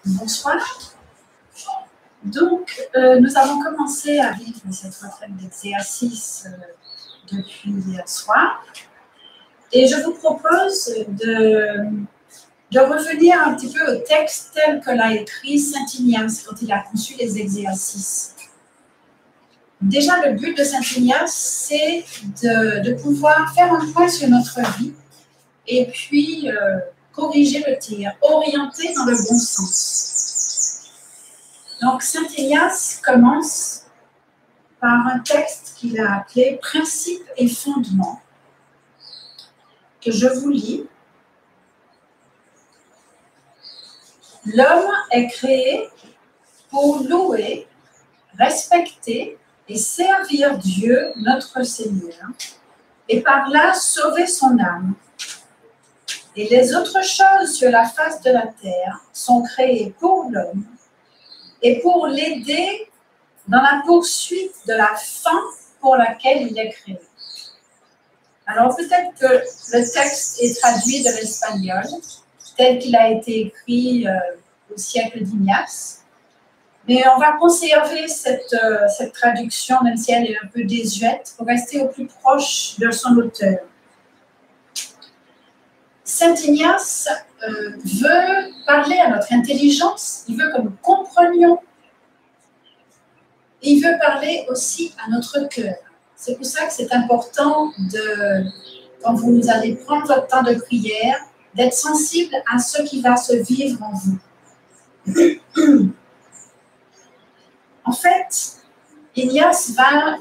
Bonsoir. Donc, nous avons commencé à vivre cette retraite d'exercice depuis hier soir. Et je vous propose de revenir un petit peu au texte tel que l'a écrit Saint Ignace quand il a conçu les exercices. Déjà, le but de Saint Ignace, c'est de pouvoir faire un point sur notre vie et puis corriger le tir, orienter dans le bon sens. Donc, Saint Ignace commence par un texte qu'il a appelé « Principes et fondements » que je vous lis. L'homme est créé pour louer, respecter et servir Dieu, notre Seigneur, et par là sauver son âme. Et les autres choses sur la face de la terre sont créées pour l'homme et pour l'aider dans la poursuite de la fin pour laquelle il est créé. Alors peut-être que le texte est traduit de l'espagnol, tel qu'il a été écrit au siècle d'Ignace, mais on va conserver cette traduction, même si elle est un peu désuète, pour rester au plus proche de son auteur. Saint Ignace veut parler à notre intelligence, il veut que nous comprenions, et il veut parler aussi à notre cœur. C'est pour ça que c'est important, quand vous allez prendre votre temps de prière, d'être sensible à ce qui va se vivre en vous. En fait, Ignace va,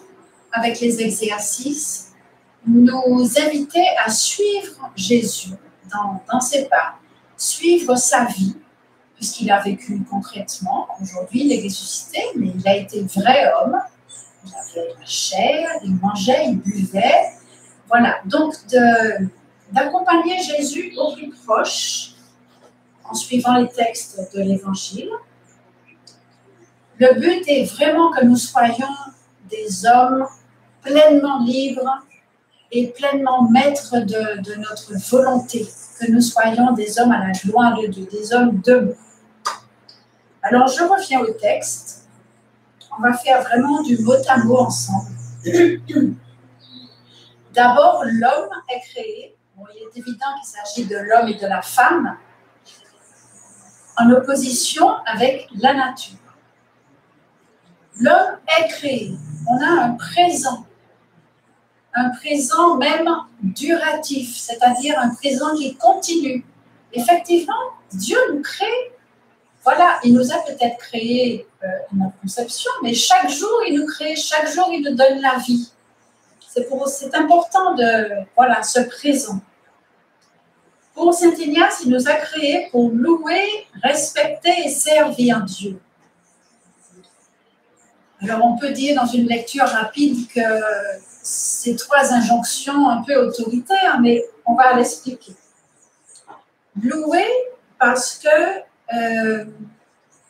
avec les exercices, nous inviter à suivre Jésus dans ses pas, suivre sa vie, puisqu'il a vécu concrètement. Aujourd'hui, il est ressuscité, mais il a été vrai homme. Il avait la chair, il mangeait, il buvait. Voilà, donc d'accompagner Jésus au plus proche en suivant les textes de l'Évangile. Le but est vraiment que nous soyons des hommes pleinement libres et pleinement maîtres de notre volonté, que nous soyons des hommes à la gloire de Dieu, des hommes debout. Alors, je reviens au texte. On va faire vraiment du mot à mot ensemble. D'abord, l'homme est créé. Bon, il est évident qu'il s'agit de l'homme et de la femme, en opposition avec la nature. L'homme est créé. On a un présent même duratif, c'est-à-dire un présent qui continue. Effectivement, Dieu nous crée. Voilà, il nous a peut-être créé notre conception, mais chaque jour, il nous crée, chaque jour, il nous donne la vie. C'est important de ce présent. Pour Saint Ignace, il nous a créés pour louer, respecter et servir Dieu. Alors, on peut dire dans une lecture rapide que ces trois injonctions un peu autoritaires, mais on va l'expliquer. Louer parce que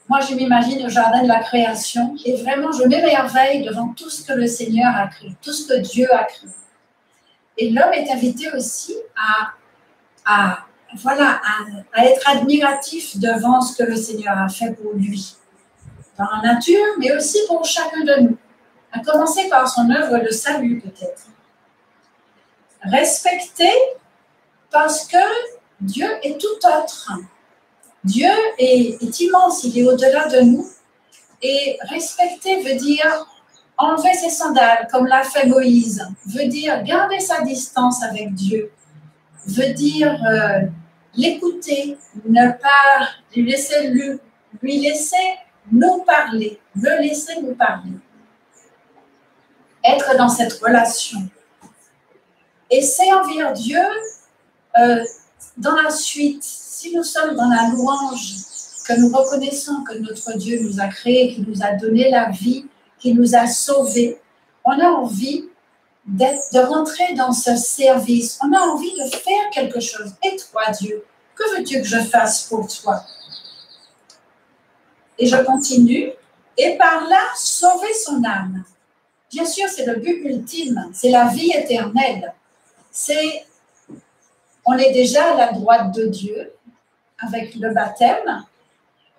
moi, je m'imagine au jardin de la création et vraiment, je m'émerveille devant tout ce que le Seigneur a créé, tout ce que Dieu a créé. Et l'homme est invité aussi à être admiratif devant ce que le Seigneur a fait pour lui, dans la nature, mais aussi pour chacun de nous. À commencer par son œuvre de salut, peut-être. Respecter parce que Dieu est tout autre. Dieu est immense, il est au-delà de nous. Et respecter veut dire enlever ses sandales, comme l'a fait Moïse. Veut dire garder sa distance avec Dieu. Veut dire l'écouter, ne pas lui laisser nous parler, le laisser nous parler. Être dans cette relation. Et servir Dieu dans la suite. Si nous sommes dans la louange, que nous reconnaissons que notre Dieu nous a créés, qui nous a donné la vie, qui nous a sauvés, on a envie de rentrer dans ce service. On a envie de faire quelque chose. Et toi, Dieu, que veux-tu que je fasse pour toi? Et je continue. Et par là, sauver son âme. Bien sûr, c'est le but ultime. C'est la vie éternelle. On est déjà à la droite de Dieu avec le baptême.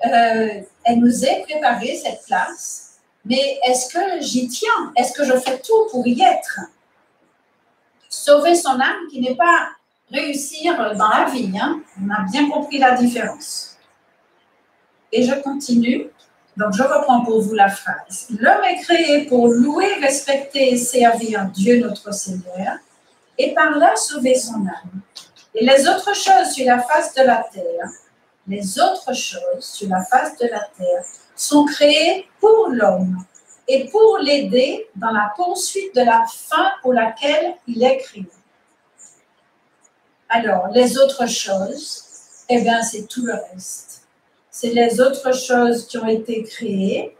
elle nous est préparée, cette place, mais est-ce que j'y tiens? Est-ce que je fais tout pour y être? Sauver son âme qui n'est pas réussir dans la vie, hein? On a bien compris la différence. Et je continue. Donc, je reprends pour vous la phrase. L'homme est créé pour louer, respecter et servir Dieu notre Seigneur, et par là sauver son âme. Et les autres choses sur la face de la terre, les autres choses sur la face de la terre sont créées pour l'homme et pour l'aider dans la poursuite de la fin pour laquelle il est créé. Alors, les autres choses, eh bien, c'est tout le reste. C'est les autres choses qui ont été créées.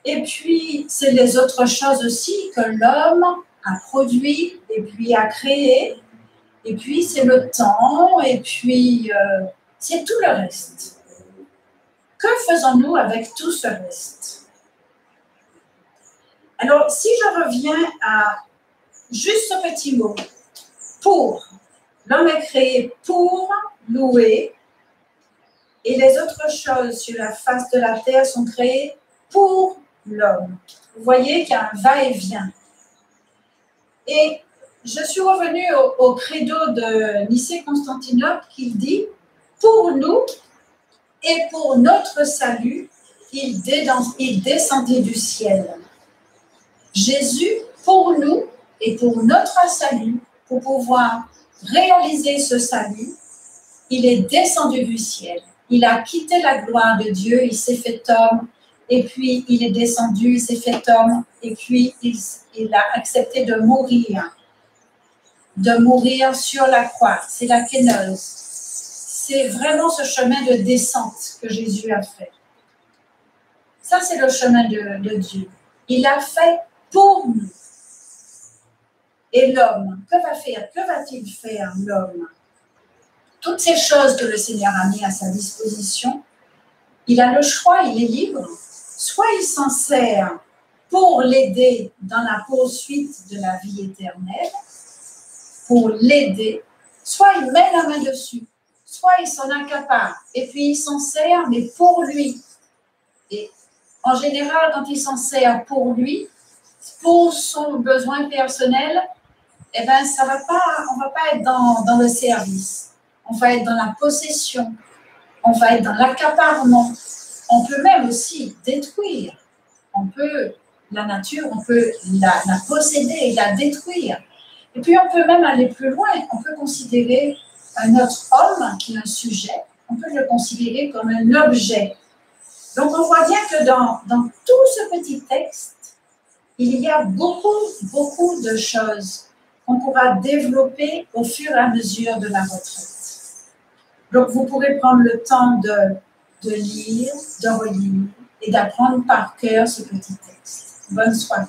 Et puis, c'est les autres choses aussi que l'homme a produit et puis a créé. Et puis, c'est le temps et puis c'est tout le reste. Que faisons-nous avec tout ce reste? Alors, si je reviens à juste ce petit mot, pour, l'homme est créé pour louer, et les autres choses sur la face de la terre sont créées pour l'homme. Vous voyez qu'il y a un va-et-vient. Et je suis revenue au credo de Nicée-Constantinople qui dit « Pour nous et pour notre salut, il descendit du ciel. » Jésus, pour nous et pour notre salut, pour pouvoir réaliser ce salut, il est descendu du ciel. Il a quitté la gloire de Dieu, il s'est fait homme, et puis il est descendu, il s'est fait homme, et puis il a accepté de mourir sur la croix. C'est la kénose. C'est vraiment ce chemin de descente que Jésus a fait. Ça, c'est le chemin de Dieu. Il a fait pour nous. Et l'homme, que va-t-il faire, l'homme? Toutes ces choses que le Seigneur a mis à sa disposition, il a le choix, il est libre. Soit il s'en sert pour l'aider dans la poursuite de la vie éternelle, pour l'aider, soit il met la main dessus, soit il s'en accapare, et puis il s'en sert, mais pour lui. Et en général, quand il s'en sert pour lui, pour son besoin personnel, eh ben, on ne va pas être dans le service. On va être dans la possession, on va être dans l'accaparement. On peut même aussi détruire. La nature, on peut la posséder et la détruire. Et puis, on peut même aller plus loin. On peut considérer un autre homme qui est un sujet, on peut le considérer comme un objet. Donc, on voit bien que dans tout ce petit texte, il y a beaucoup de choses qu'on pourra développer au fur et à mesure de la retraite. Donc, vous pourrez prendre le temps de lire, de relire et d'apprendre par cœur ce petit texte. Bonne soirée.